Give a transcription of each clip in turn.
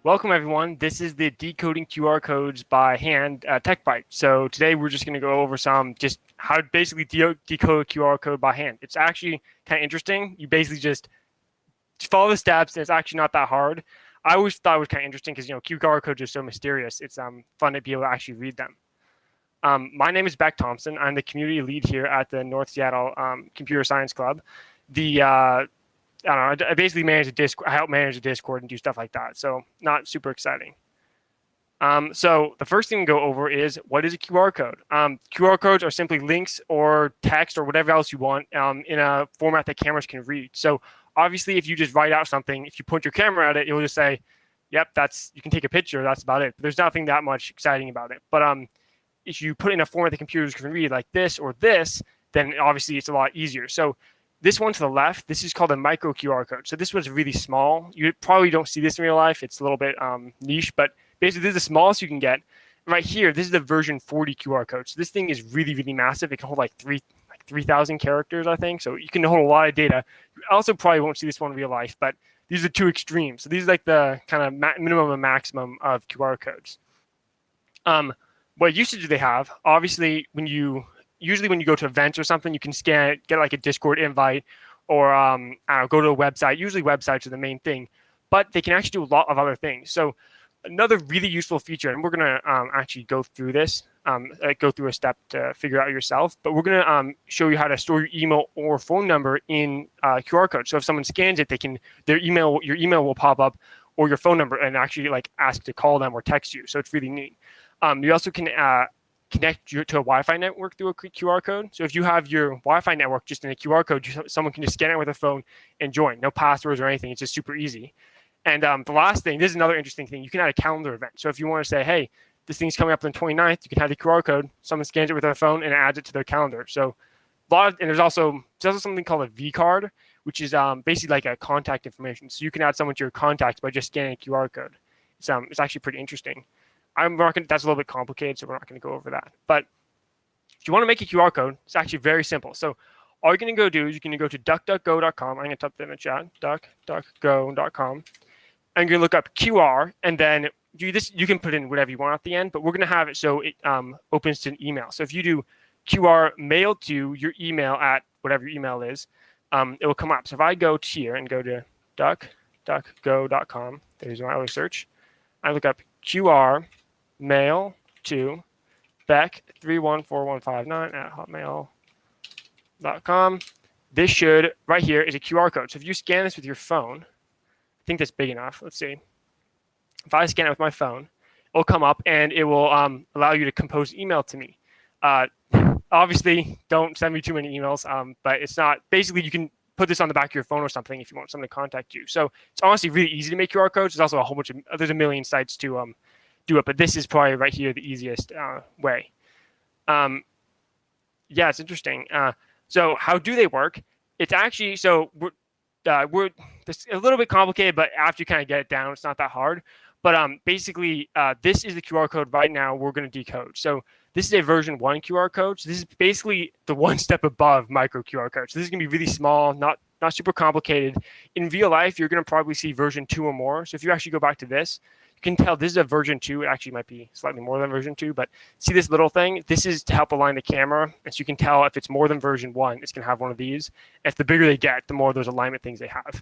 Welcome everyone. This is the Decoding QR codes by hand TechBytes. So today we're just going to go over just how to basically decode a QR code by hand. It's actually kind of interesting. You basically just follow the steps, and it's actually not that hard. I always thought it was kind of interesting because QR codes are so mysterious. It's fun to be able to actually read them. My name is Beck Thompson. I'm the community lead here at the North Seattle Computer Science Club. I don't know. I basically manage a Discord. I help manage a Discord and do stuff like that. So not super exciting. So the first thing to go over is what is a QR code? QR codes are simply links or text or whatever else you want in a format that cameras can read. So obviously, if you just write out something, if you point your camera at it, it will just say, "Yep, you can take a picture. That's about it." But there's nothing that much exciting about it. But if you put it in a format that computers can read, like this or this, then obviously it's a lot easier. So this one to the left, this is called a micro QR code. So this one's really small. You probably don't see this in real life. It's a little bit niche, but basically this is the smallest you can get. Right here, this is the version 40 QR code. So this thing is really, really massive. It can hold like 3,000 characters, I think. So you can hold a lot of data. You also probably won't see this one in real life, but these are two extremes. So these are like the kind of minimum and maximum of QR codes. What usage do they have? Obviously, usually when you go to events or something, you can scan it, get like a Discord invite, or go to a website. Usually websites are the main thing, but they can actually do a lot of other things. So another really useful feature, and we're going to actually go through this, go through a step to figure out yourself, but we're going to show you how to store your email or phone number in QR code. So if someone scans it, your email will pop up, or your phone number, and actually like ask to call them or text you. So it's really neat. You also can connect to a Wi-Fi network through a QR code. So if you have your Wi-Fi network just in a QR code, someone can just scan it with a phone and join. No passwords or anything. It's just super easy. And the last thing, this is another interesting thing. You can add a calendar event. So if you want to say, hey, this thing's coming up on the 29th, you can have the QR code. Someone scans it with their phone and adds it to their calendar. So and there's also something called a V card, which is basically like a contact information. So you can add someone to your contacts by just scanning a QR code. It's actually pretty interesting. That's a little bit complicated, so we're not going to go over that. But if you want to make a QR code, it's actually very simple. So all you're going to go do is you're going to go to duckduckgo.com. I'm going to type that in the chat, duckduckgo.com. And you're going to look up QR, and then you can put in whatever you want at the end, but we're going to have it so it opens to an email. So if you do QR mail to your email at whatever your email is, it will come up. So if I go here and go to duckduckgo.com, there's my other search. I look up QR mail to Beck 314159 at hotmail.com. This right here is a QR code. So if you scan this with your phone, I think that's big enough. Let's see. If I scan it with my phone, it'll come up and it will allow you to compose email to me. Obviously, don't send me too many emails, but it's not. Basically, you can put this on the back of your phone or something if you want someone to contact you. So it's honestly really easy to make QR codes. There's also a whole bunch of, there's a million sites to do it, but this is probably right here the easiest way. Yeah, it's interesting. So how do they work? It's actually, so it's a little bit complicated, but after you kind of get it down, it's not that hard. But basically, this is the QR code right now we're going to decode. So this is a version 1 QR code. So this is basically the one step above micro QR code. So this is going to be really small, not super complicated. In real life, you're going to probably see version 2 or more. So if you actually go back to this, you can tell this is a version 2. It actually might be slightly more than version 2. But see this little thing? This is to help align the camera. And so you can tell if it's more than version 1, it's going to have one of these. If the bigger they get, the more those alignment things they have.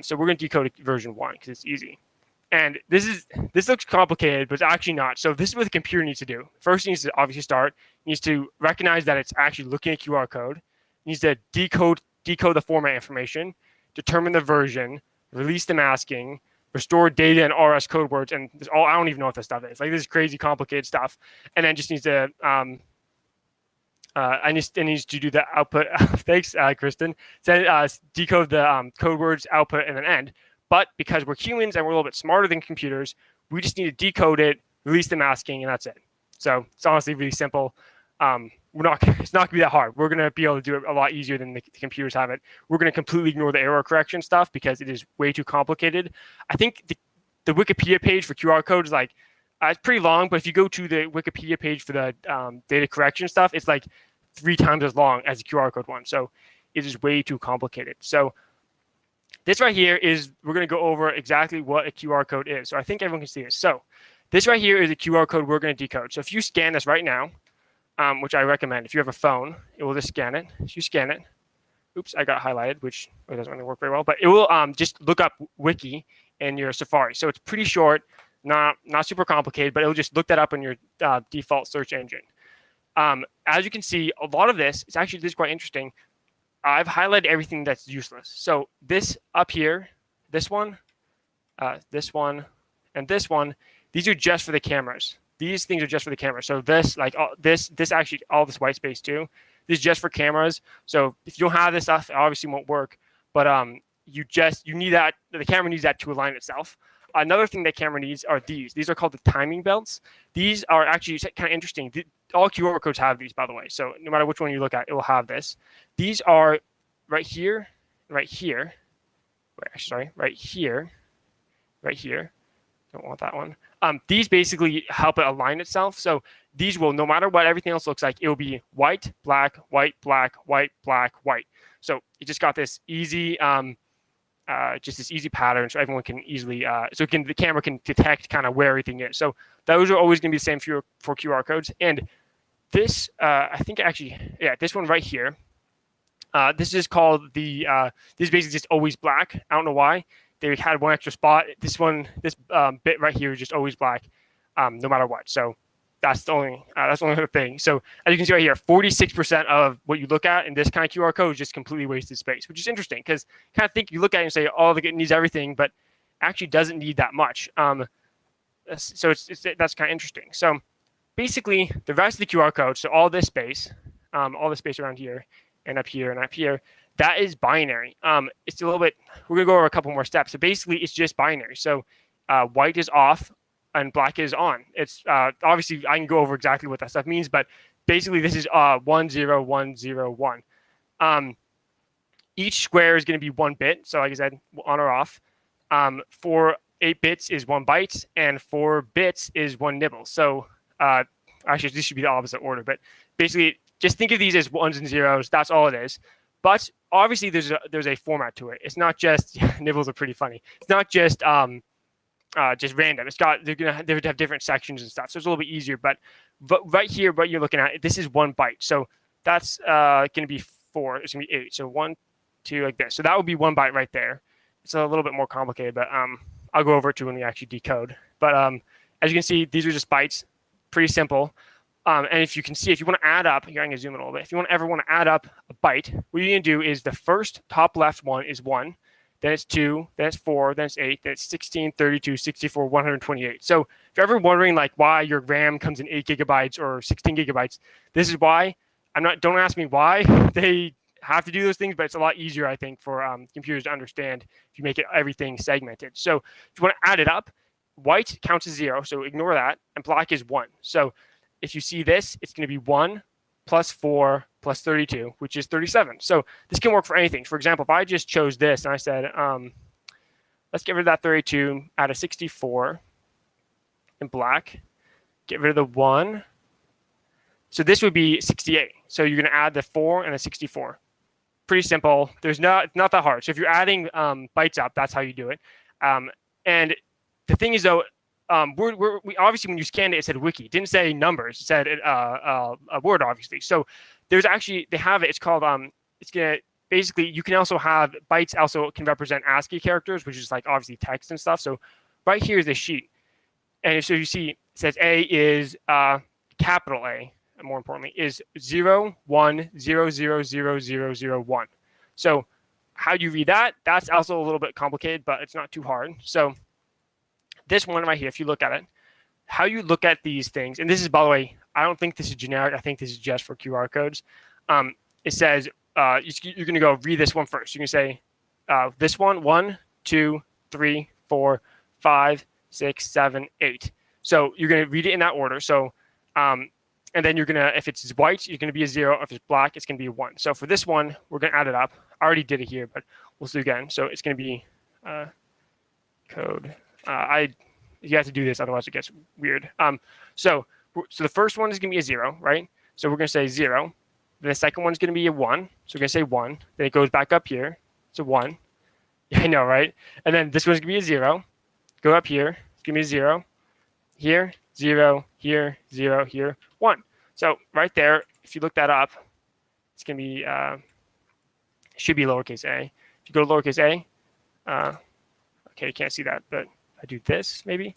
So we're going to decode version 1 because it's easy. And this looks complicated, but it's actually not. So this is what the computer needs to do. First, it needs to obviously start. It needs to recognize that it's actually looking at QR code. It needs to decode the format information, determine the version, release the masking, restore data and RS code words, and I don't even know what this stuff is. Like, this is crazy complicated stuff. And then just needs to it needs to do the output. Thanks, Kristen. Decode the code words, output, and then end. But because we're humans and we're a little bit smarter than computers, we just need to decode it, release the masking, and that's it. So it's honestly really simple. It's not going to be that hard. We're going to be able to do it a lot easier than the computers have it. We're going to completely ignore the error correction stuff because it is way too complicated. I think the Wikipedia page for QR code is like, it's pretty long, but if you go to the Wikipedia page for the data correction stuff, it's like 3 times as long as the QR code one. So it is way too complicated. So This right here is, we're going to go over exactly what a QR code is. So I think everyone can see this. So this right here is a QR code we're going to decode. So if you scan this right now, which I recommend, if you have a phone, it will just scan it. If you scan it, oops, I got highlighted, which doesn't really work very well, but it will just look up wiki in your Safari. So it's pretty short, not super complicated, but it will just look that up in your default search engine. As you can see, a lot of this is quite interesting. I've highlighted everything that's useless. So this up here, this one, and this one, these are just for the cameras. These things are just for the camera. So this, like this actually, all this white space too, this is just for cameras. So if you don't have this stuff, it obviously won't work. But you need that. The camera needs that to align itself. Another thing that camera needs are these. These are called the timing belts. These are actually kind of interesting. All QR codes have these, by the way. So no matter which one you look at, it will have this. These are right here, right here. Sorry, right here, right here. Don't want that one. These basically help it align itself. So these will, no matter what everything else looks like, it will be white, black, white, black, white, black, white. So you just got this easy, just this easy pattern, so everyone can easily, the camera can detect kind of where everything is. So those are always going to be the same for QR codes. And this, I think actually, yeah, this one right here, this is called this is basically just always black. I don't know why. They had one extra spot. This bit right here is just always black, no matter what. So that's the only other thing. So as you can see right here, 46% of what you look at in this kind of QR code is just completely wasted space, which is interesting because kind of think you look at it and say, oh, it needs everything, but actually doesn't need that much. So that's kind of interesting. So basically, the rest of the QR code, so all this space around here and up here and up here, that is binary. It's a little bit, we're going to go over a couple more steps. So basically, it's just binary. So white is off and black is on. It's obviously, I can go over exactly what that stuff means, but basically, this is 1, 0, 1, 0, 1. Each square is going to be 1 bit. So like I said, on or off. For 8 bits is 1 byte, and 4 bits is 1 nibble. So actually, this should be the opposite order, but basically, just think of these as ones and zeros. That's all it is. But obviously, there's a format to it. It's not just nibbles are pretty funny. It's not just random. They would have different sections and stuff, so it's a little bit easier. But right here, what you're looking at, this is 1 byte. So that's going to be 4. It's going to be 8. So 1, 2, like this. So that would be 1 byte right there. It's a little bit more complicated, but I'll go over it too when we actually decode. But as you can see, these are just bytes. Pretty simple. And if you can see, if you want to add up, here I'm going to zoom in a little bit. If you ever want to add up a byte, what you're going to do is the first top left one is 1, then it's 2, then it's 4, then it's 8, then it's 16, 32, 64, 128. So if you're ever wondering like why your RAM comes in 8 gigabytes or 16 gigabytes, this is why. Don't ask me why they have to do those things, but it's a lot easier, I think, for computers to understand if you make everything segmented. So if you want to add it up, white counts as 0, so ignore that, and black is 1. So if you see this, it's going to be 1 plus 4 plus 32, which is 37. So this can work for anything. For example, if I just chose this and I said, let's get rid of that 32, add a 64 in black, get rit of the 1. So this would be 68. So you're going to add the 4 and a 64. Pretty simple. It's not that hard. So if you're adding bytes up, that's how you do it. And the thing is, though, we obviously, when you scanned it, it said wiki. It didn't say numbers. It said a word, obviously. So there's actually, they have it. It's called, it's going to, basically, you can also have, bytes also can represent Ascii characters, which is like obviously text and stuff. So right here is the sheet. And so you see, it says A is capital A, and more importantly, is 0, 1, 0, 0, 0, 0, 0, 1. So how do you read that? That's also a little bit complicated, but it's not too hard. So this one right here, if you look at it, how you look at these things, and this is, by the way, I don't think this is generic. I think this is just for QR codes. It says, you're going to go read this one first. You can say this one, 1, 2, 3, 4, 5, 6, 7, 8. So you're going to read it in that order. So, and then you're going to, if it's white, you're going to be a 0. If it's black, it's going to be a 1. So for this one, we're going to add it up. I already did it here, but we'll do it again. So it's going to be code. You have to do this, otherwise it gets weird. So the first one is going to be a 0, right? So we're going to say 0. Then the second one is going to be a 1. So we're going to say 1. Then it goes back up here. It's a 1. Yeah, I know, right? And then this one's gonna be a 0. Go up here. It's gonna be a 0. Here, 0. Here, 0. Here, 1. So right there, if you look that up, it's gonna be should be lowercase a. If you go to lowercase a, okay, you can't see that, but I do this maybe.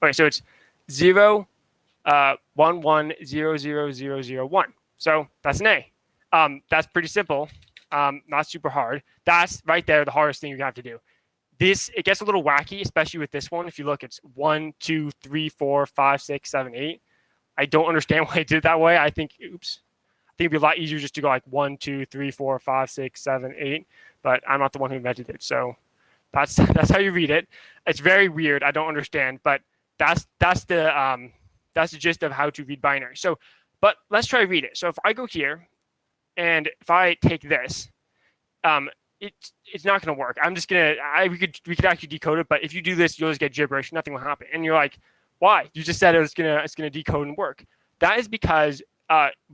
Okay, so it's 0, 1, 1, 0, 0, 0, 0, 1. So that's an A. That's pretty simple. Not super hard. That's right there the hardest thing you have to do. It gets a little wacky, especially with this one. If you look, it's 1, 2, 3, 4, 5, 6, 7, 8. I don't understand why I did it that way. I think it'd be a lot easier just to go like 1, 2, 3, 4, 5, 6, 7, 8. But I'm not the one who invented it, so that's how you read it. It's very weird. I don't understand, but that's the gist of how to read binary. So, but let's try to read it. So if I go here, and if I take this, it's not going to work. I'm just gonna we could actually decode it, but if you do this, you'll just get gibberish. Nothing will happen. And you're like, why? You just said it's gonna decode and work. That is because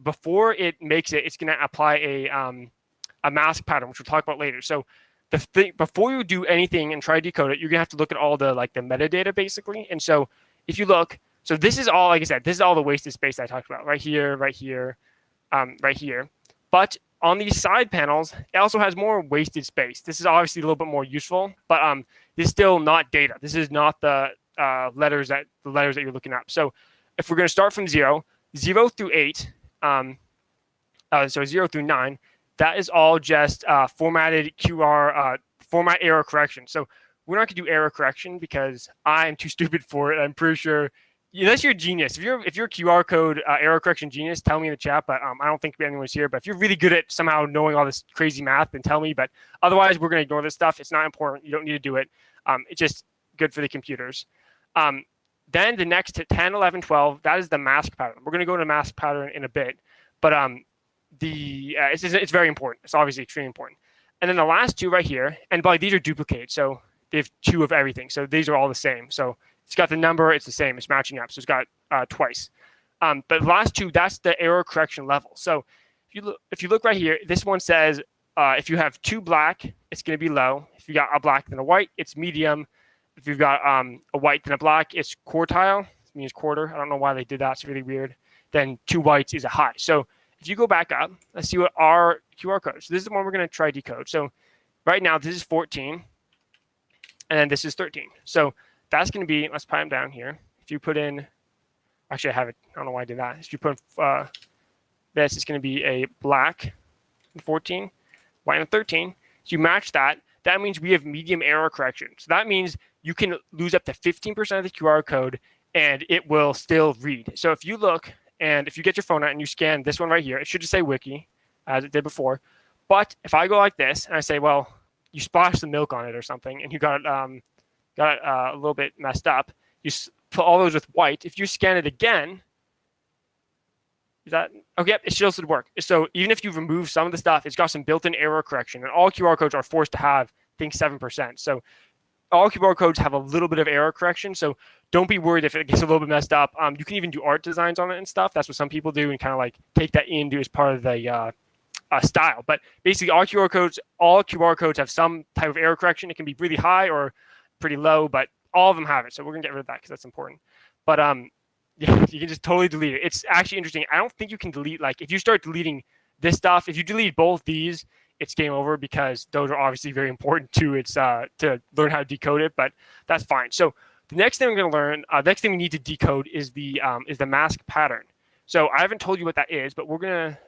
before it makes it, it's gonna apply a mask pattern, which we'll talk about later. So before you do anything and try to decode it, you're gonna have to look at all the metadata basically. And so if you look, so this is all, like I said, this is all the wasted space I talked about right here, right here, right here. But on these side panels, it also has more wasted space. This is obviously a little bit more useful, but this is still not data. This is not the letters that you're looking at. So if we're going to start from 0 through 8, so 0 through 9, that is all just formatted QR format error correction. So we're not going to do error correction because I'm too stupid for it. I'm pretty sure. Unless you're a genius, if you're a QR code error correction genius, tell me in the chat. But I don't think anyone's here. But if you're really good at somehow knowing all this crazy math, then tell me. But otherwise, we're going to ignore this stuff. It's not important. You don't need to do it. It's just good for the computers. Then the next 10, 11, 12, that is the mask pattern. We're going to go to mask pattern in a bit. But it's very important. It's obviously extremely important. And then the last two right here, and by these are duplicated. So they have 2 of everything. So these are all the same. So it's got the number, it's the same, it's matching up. So it's got twice. But the last 2, that's the error correction level. So if you look right here, this one says if you have 2 black, it's going to be low. If you got a black then a white, it's medium. If you've got a white then a black, it's quartile. It means quarter. I don't know why they did that. It's really weird. Then 2 whites is a high. So if you go back up, let's see what our QR code is. So this is the one we're going to try decode. So right now, this is 14. And then this is 13. So that's going to be, let's pipe them down here. If you put in, actually I have it, I don't know why I did that. If you put this, it's going to be a black in 14, white in 13. So you match that. That means we have medium error correction. So that means you can lose up to 15% of the QR code and it will still read. So if you look and if you get your phone out and you scan this one right here, it should just say wiki as it did before. But if I go like this and I say, well, you splashed some milk on it or something and you got a little bit messed up, you put all those with white. If you scan it again, is that okay? Yep, it still should work. So even if you remove some of the stuff, it's got some built-in error correction, and all QR codes are forced to have, I think, 7%. So all QR codes have a little bit of error correction. So don't be worried if it gets a little bit messed up. You can even do art designs on it and stuff. That's what some people do, and kind of like take that into as part of the style. But basically, all QR codes have some type of error correction. It can be really high or pretty low, but all of them have it. So we're gonna get rid of that because that's important. But yeah, you can just totally delete it. It's actually interesting. I don't think you can delete, like, if you start deleting this stuff, if you delete both these, it's game over because those are obviously very important to learn how to decode it. But that's fine. So the next thing we're gonna learn, next thing we need to decode is the mask pattern. So I haven't told you what that is, but we're gonna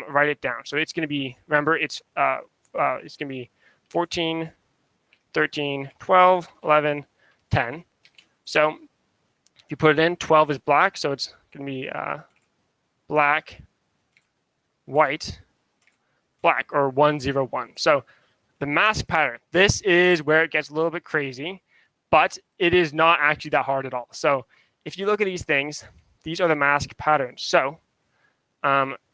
write it down. So it's gonna be, remember, it's gonna be 14, 13, 12, 11, 10. So if you put it in, 12 is black, so it's going to be black, white, black, or 101. So the mask pattern, this is where it gets a little bit crazy, but it is not actually that hard at all. So if you look at these things, these are the mask patterns. So,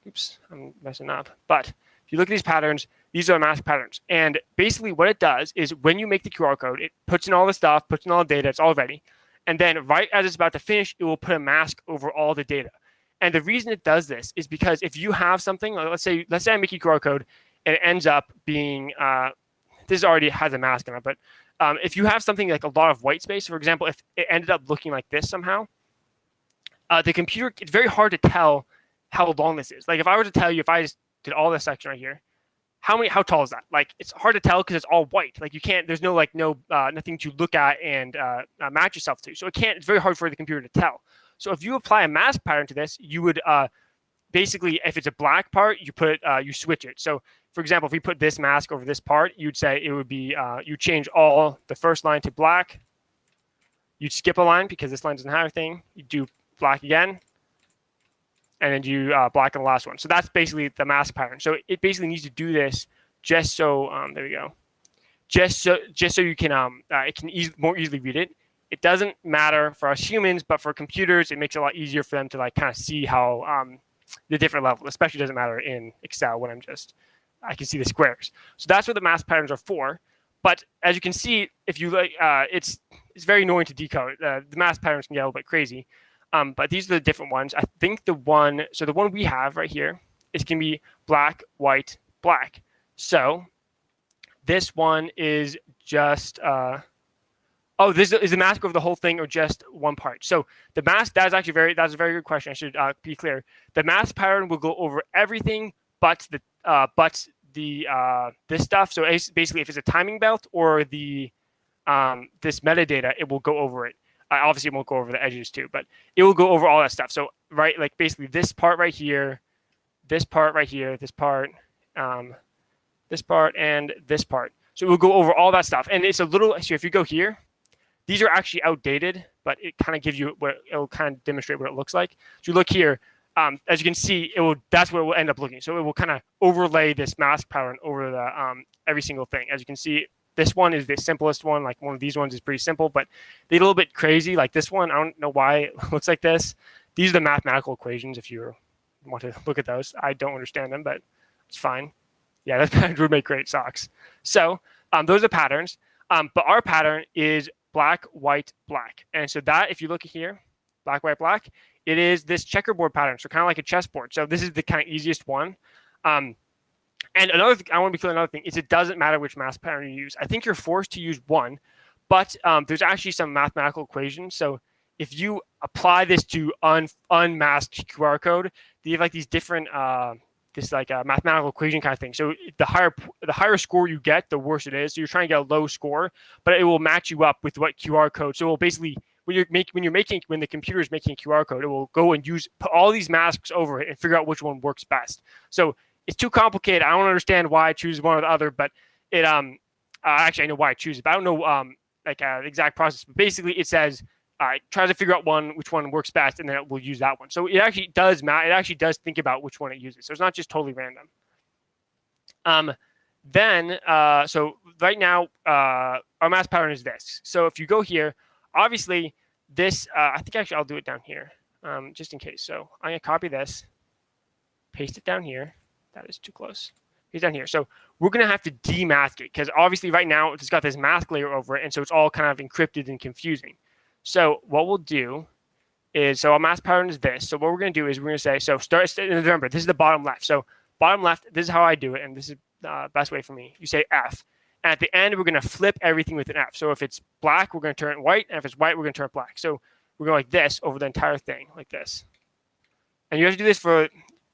oops, I'm messing up. But if you look at these patterns, these are mask patterns. And basically what it does is when you make the QR code, it puts in all the stuff, puts in all the data, it's all ready. And then right as it's about to finish, it will put a mask over all the data. And the reason it does this is because if you have something, let's say I make a QR code and it ends up being, this already has a mask on it, but if you have something like a lot of white space, for example, if it ended up looking like this somehow, the computer, it's very hard to tell how long this is. Like if I were to tell you, if I just did all this section right here, how tall is that? Like it's hard to tell because it's all white. Like you can't, there's no nothing to look at and match yourself to. So it's very hard for the computer to tell. So if you apply a mask pattern to this, you would basically, if it's a black part, you switch it. So for example, if we put this mask over this part, you'd say it would be, you change all the first line to black. You'd skip a line because this line doesn't have anything. You do black again, and then you black on the last one. So that's basically the mask pattern. So it basically needs to do this just so, there we go, just so you can, it can more easily read it. It doesn't matter for us humans, but for computers, it makes it a lot easier for them to like kind of see how the different levels, especially doesn't matter in Excel when I can see the squares. So that's what the mask patterns are for. But as you can see, if you like, it's very annoying to decode. The mask patterns can get a little bit crazy. But these are the different ones. I think the one we have right here is going to be black, white, black. So this one is just, this is the mask over the whole thing or just one part. So the mask, that's a very good question. I should be clear. The mask pattern will go over everything but this stuff. So basically if it's a timing belt or this metadata, it will go over it. Obviously, it won't go over the edges too, but it will go over all that stuff. So, right, like basically this part right here, this part right here, this part, this part, and this part. So it will go over all that stuff. And it's a little, so if you go here, these are actually outdated, but it kind of gives you it'll kind of demonstrate what it looks like. So you look here, as you can see, that's what it will end up looking. So it will kind of overlay this mask pattern over the every single thing. As you can see, this one is the simplest one. Like one of these ones is pretty simple, but they're a little bit crazy. Like this one, I don't know why it looks like this. These are the mathematical equations if you want to look at those. I don't understand them, but it's fine. Yeah, that pattern would make great socks. So those are patterns, but our pattern is black, white, black. And so that, if you look at here, black, white, black, it is this checkerboard pattern. So kind of like a chessboard. So this is the kind of easiest one. And another thing, I want to be clear, another thing is it doesn't matter which mask pattern you use. I think you're forced to use one, but there's actually some mathematical equations. So if you apply this to unmasked QR code, you have like these different, mathematical equation kind of thing. So the higher score you get, the worse it is. So you're trying to get a low score, but it will match you up with what QR code. So it will basically, when the computer is making a QR code, it will go and put all these masks over it and figure out which one works best. So it's too complicated. I don't understand why I choose one or the other, but it actually I know why I choose it, but I don't know the exact process. But basically, it says try to figure out which one works best, and then it will use that one. So it actually does matter. It actually does think about which one it uses. So it's not just totally random. So right now our mask pattern is this. So if you go here, obviously this I think actually I'll do it down here just in case. So I'm gonna copy this, paste it down here. That is too close. He's down here. So we're going to have to demask it because obviously right now it's got this mask layer over it. And so it's all kind of encrypted and confusing. So what we'll do is, so our mask pattern is this. So what we're going to do is we're going to say, so remember, this is the bottom left. So bottom left, this is how I do it. And this is the best way for me. You say F. And at the end, we're going to flip everything with an F. So if it's black, we're going to turn it white. And if it's white, we're going to turn it black. So we're going like this over the entire thing, like this. And you have to do this for...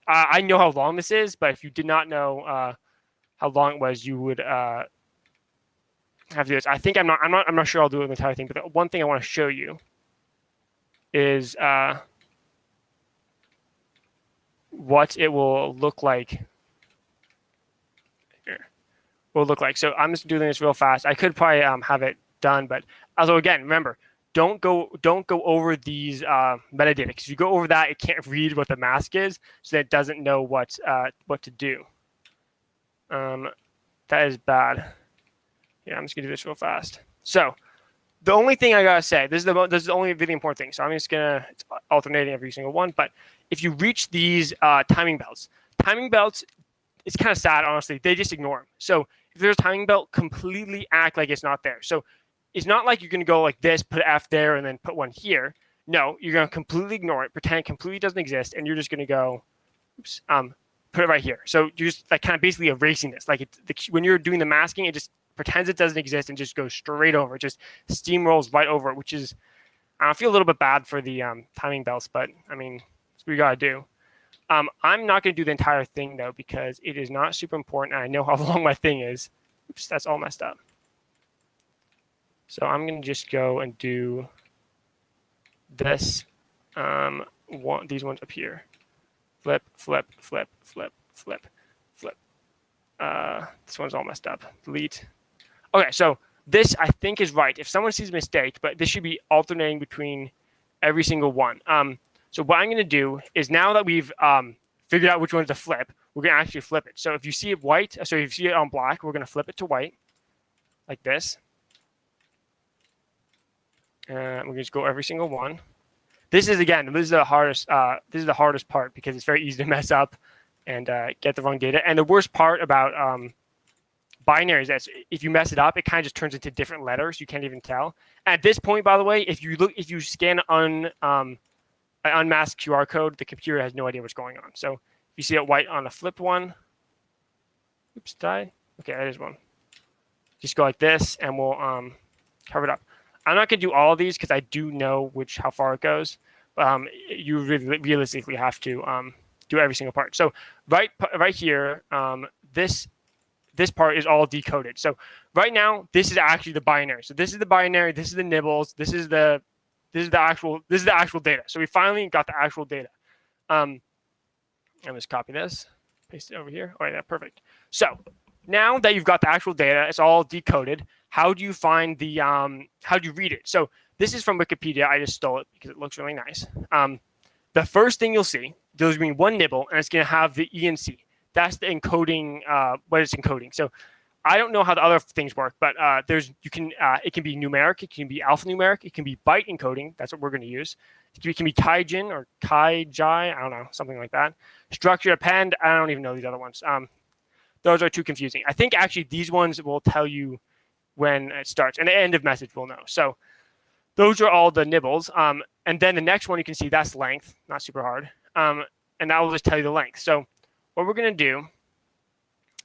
I know how long this is, but if you did not know how long it was, you would have to do this. I think I'm not sure I'll do it the entire thing, but the one thing I want to show you is what it will look like. Here, So I'm just doing this real fast. I could probably have it done, but although again, remember. Don't go over these metadata because if you go over that, it can't read what the mask is, so that it doesn't know what to do. That is bad. Yeah, I'm just gonna do this real fast. So the only thing I gotta say, this is the only really important thing. So I'm just gonna it's alternating every single one. But if you reach these timing belts, it's kind of sad, honestly. They just ignore them. So if there's a timing belt, completely act like it's not there. So it's not like you're going to go like this, put an F there, and then put one here. No, you're going to completely ignore it, pretend it completely doesn't exist, and you're just going to go, put it right here. So you're just like kind of basically erasing this. Like when you're doing the masking, it just pretends it doesn't exist and just goes straight over. It just steamrolls right over it, which is, I feel a little bit bad for the timing belts, but I mean, that's what we gotta do. I'm not gonna do the entire thing though, because it is not super important, and I know how long my thing is. Oops, that's all messed up. So I'm gonna just go and do this, these ones up here. Flip, flip, flip, flip, flip, flip. This one's all messed up. Delete. Okay, so this I think is right. If someone sees a mistake, but this should be alternating between every single one. So what I'm going to do is, now that we've figured out which one's to flip, we're going to actually flip it. So if you see it white, so if you see it on black, we're going to flip it to white, like this. We're going to just go every single one. This is, again, this is the hardest part, because it's very easy to mess up and get the wrong data. And the worst part about binary is that if you mess it up, it kind of just turns into different letters. You can't even tell. At this point, by the way, if you scan an unmasked QR code, the computer has no idea what's going on. So if you see it white on the flipped one, oops, died. Okay, that is one. Just go like this, and we'll cover it up. I'm not going to do all of these because I do know how far it goes. You realistically have to do every single part. So right here, this part is all decoded. So right now, this is actually the binary. So this is the binary. This is the nibbles. This is the actual data. So we finally got the actual data. I'm just copy this, paste it over here. All right, yeah, perfect. So now that you've got the actual data, it's all decoded. How do you find the how do you read it? So this is from Wikipedia. I just stole it because it looks really nice. The first thing you'll see, there's going to be one nibble, and it's going to have the ENC. That's the encoding, what it's encoding. So I don't know how the other things work, but it can be numeric, it can be alphanumeric, it can be byte encoding. That's what we're going to use. It can be Kaijin or Kaijai, I don't know, something like that. Structured append, I don't even know these other ones. Those are too confusing. I think actually these ones will tell you when it starts, and the end of message will know. So those are all the nibbles. And then the next one you can see, that's length, not super hard. And that will just tell you the length. So what we're going to do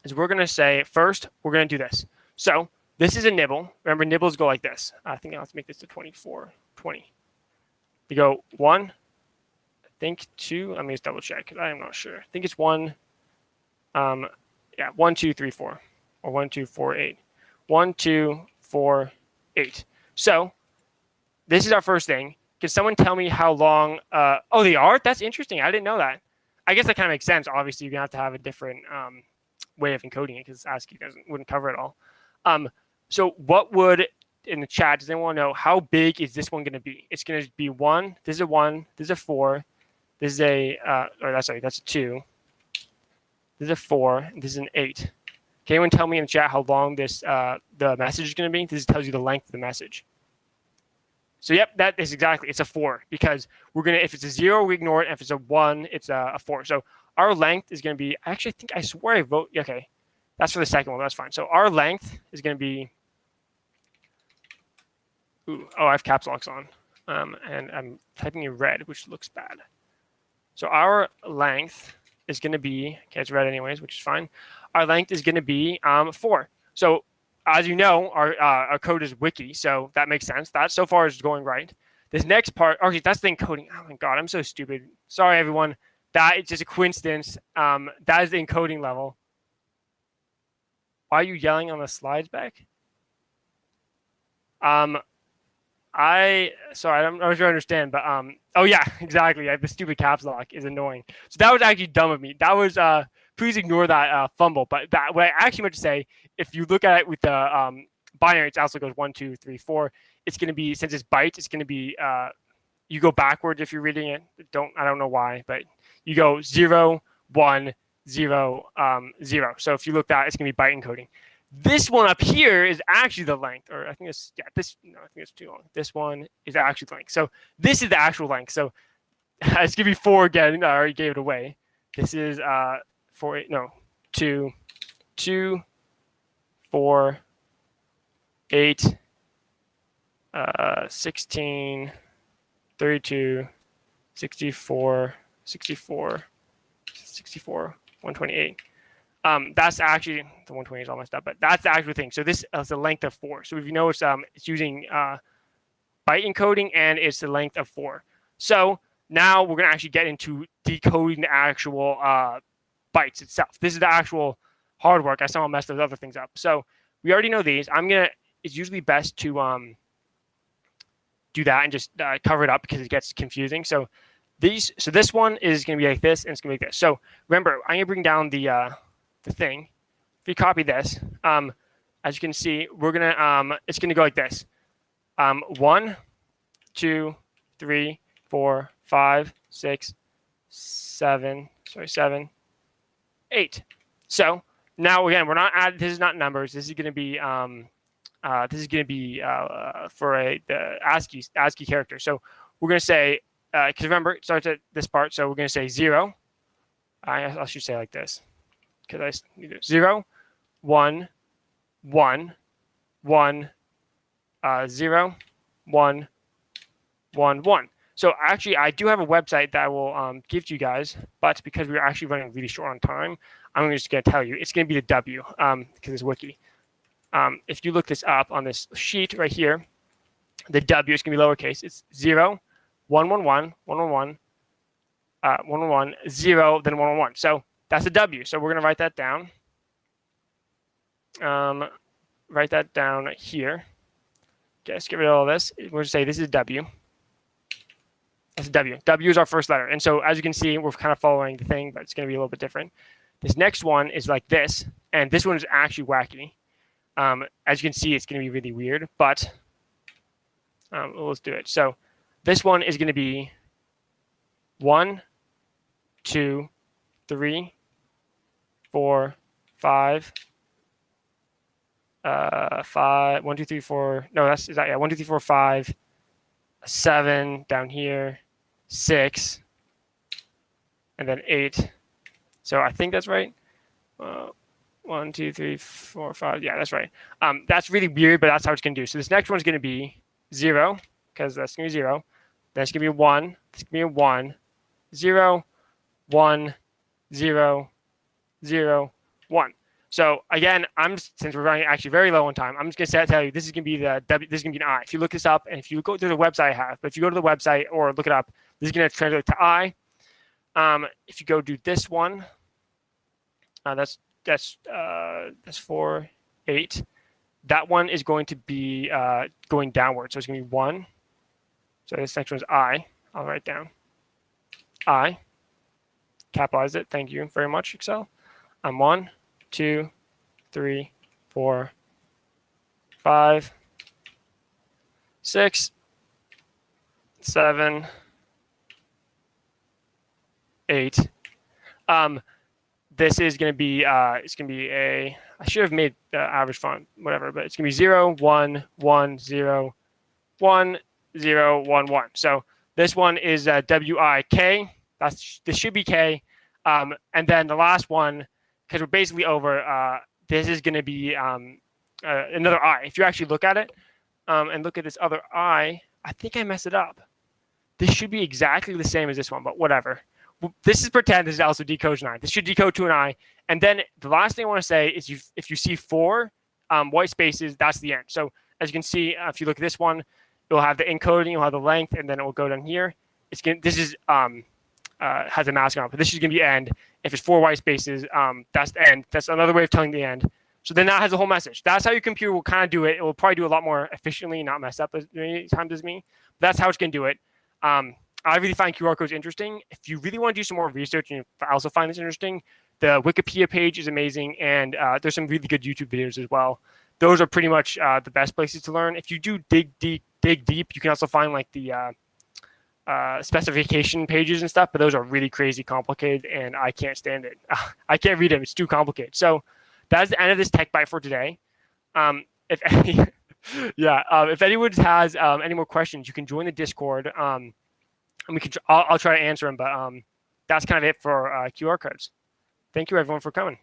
is we're going to say, first, we're going to do this. So this is a nibble. Remember, nibbles go like this. I think I'll have to make this to 24, 20. You go 1, I think 2. Let me just double check. I am not sure. I think it's 1. Yeah, 1, 2, 3, 4. Or 1, 2, 4, 8. 1, 2, 4, 8. So this is our first thing. Can someone tell me how long? Oh, they are? That's interesting. I didn't know that. I guess that kind of makes sense. Obviously, you're going to have to have a different way of encoding it because ASCII wouldn't cover it all. So what would, in the chat, does anyone know how big is this one going to be? It's going to be 1. This is a 1. This is a 4. This is a, that's a 2. This is a 4. This is an 8. Can anyone tell me in the chat how long this the message is going to be? This tells you the length of the message. So yep, that is exactly, it's a 4, because we're going to, if it's a 0, we ignore it. And if it's a 1, it's a 4. So our length is going to be, actually, I swear I vote, okay, that's for the second one, that's fine. So our length is going to be, I have caps locks on, and I'm typing in red, which looks bad. So our length is going to be, okay, it's red anyways, which is fine. Our length is going to be 4. So as you know, our code is wiki, so that makes sense. That so far is going right. This next part, okay, that's the encoding. Oh my God, I'm so stupid. Sorry, everyone. That is just a coincidence. That is the encoding level. Why are you yelling on the slides, Beck? Sorry, I'm not sure I understand, but oh yeah, exactly. The stupid caps lock is annoying. So that was actually dumb of me. That was please ignore that fumble. But what I actually meant to say, if you look at it with the binary, it also goes 1, 2, 3, 4. It's going to be, since it's bytes, it's going to be you go backwards if you're reading it. I don't know why, but you go 0, 1, 0, 0. So if you look at it, it's going to be byte encoding. This one up here is actually the length, or I think it's, yeah, I think it's too long. This one is actually the length. So this is the actual length. So let's give you 4 again. I already gave it away. This is 4, 8, no, 2, 2, 4, 8, 16, 32, 64, 64, 64, 128. That's actually, the 120 is all messed up, but that's the actual thing. So this is the length of 4. So if you notice, it's using byte encoding, and it's the length of 4. So now we're going to actually get into decoding the actual bytes itself. This is the actual hard work. I somehow messed those other things up. So we already know these. It's usually best to do that and just cover it up because it gets confusing. So this one is going to be like this, and it's going to be like this. So remember, I'm going to bring down the thing. If you copy this, as you can see, we're gonna it's going to go like this. 1, 2, 3, 4, 5, 6, 7. Sorry, 7, 8. So now again, we're not adding. This is not numbers. This is going to be for the Ascii character. So we're going to say, because remember, it starts at this part. So we're going to say 0. I should say like this, because I need 0, 1, 1, 1, 0, 1, 1, 1. So actually, I do have a website that I will give to you guys, but because we're actually running really short on time, I'm just going to tell you it's going to be the W because it's wiki. If you look this up on this sheet right here, the W is going to be lowercase. It's 0, 1, 1, 1, 1, 1, 1, 1, 1, 1, 0, then 1, 1, 1. So that's the W. So we're going to write that down. Write that down here. Okay, let's get rid of all this. We're going to say this is W. That's a W. W is our first letter. And so as you can see, we're kind of following the thing, but it's going to be a little bit different. This next one is like this. And this one is actually wacky. As you can see, it's going to be really weird, but let's do it. So this one is going to be 1, 2, 3, 4, 5, 5, 1, 2, 3, 4. No, is that, yeah, 1, 2, 3, 4, 5, 7 down here, 6, and then 8. So I think that's right. 1, 2, 3, 4, 5. Yeah, that's right. That's really weird, but that's how it's going to do. So this next one's going to be 0, because that's going to be 0. Then it's going to be 1. It's going to be 1, 0, 1, 0, 0, 1. So again, since we're running actually very low on time, I'm just going to tell you this is going to be the W. This is going to be an I. If you look this up, and if you go to the website I have, but if you go to the website or look it up, this is going to translate to I. If you go do this one, that's 4, 8. That one is going to be going downward. So it's going to be 1. So this next one is I. I'll write down I. Capitalize it. Thank you very much, Excel. 1, 2, 3, 4, 5, 6, 7, 8. This is going to be it's going to be I should have made the average font, whatever, but it's going to be 0, 1, 1, 0, 1, 0, 1, 1. So this one is WIK. This should be K. And then the last one, because we're basically over, this is going to be another I. If you actually look at it and look at this other I think I messed it up. This should be exactly the same as this one, but whatever. This is pretend. This is also decode 9. This should decode to an I. And then the last thing I want to say is if you see 4 white spaces, that's the end. So as you can see, if you look at this one, it'll have the encoding, it'll have the length, and then it will go down here. This is has a mask on it, but this is going to be end. If it's 4 white spaces, that's the end. That's another way of telling the end. So then that has a whole message. That's how your computer will kind of do it. It will probably do a lot more efficiently, not mess up as many times as me. But that's how it's going to do it. I really find QR codes interesting. If you really want to do some more research, and I also find this interesting, the Wikipedia page is amazing, and there's some really good YouTube videos as well. Those are pretty much the best places to learn. If you do dig deep, you can also find like the specification pages and stuff, but those are really crazy complicated, and I can't stand it. I can't read them. It's too complicated. So that's the end of this tech bite for today. If anyone has any more questions, you can join the Discord. And I'll try to answer them, but that's kind of it for QR codes. Thank you everyone for coming.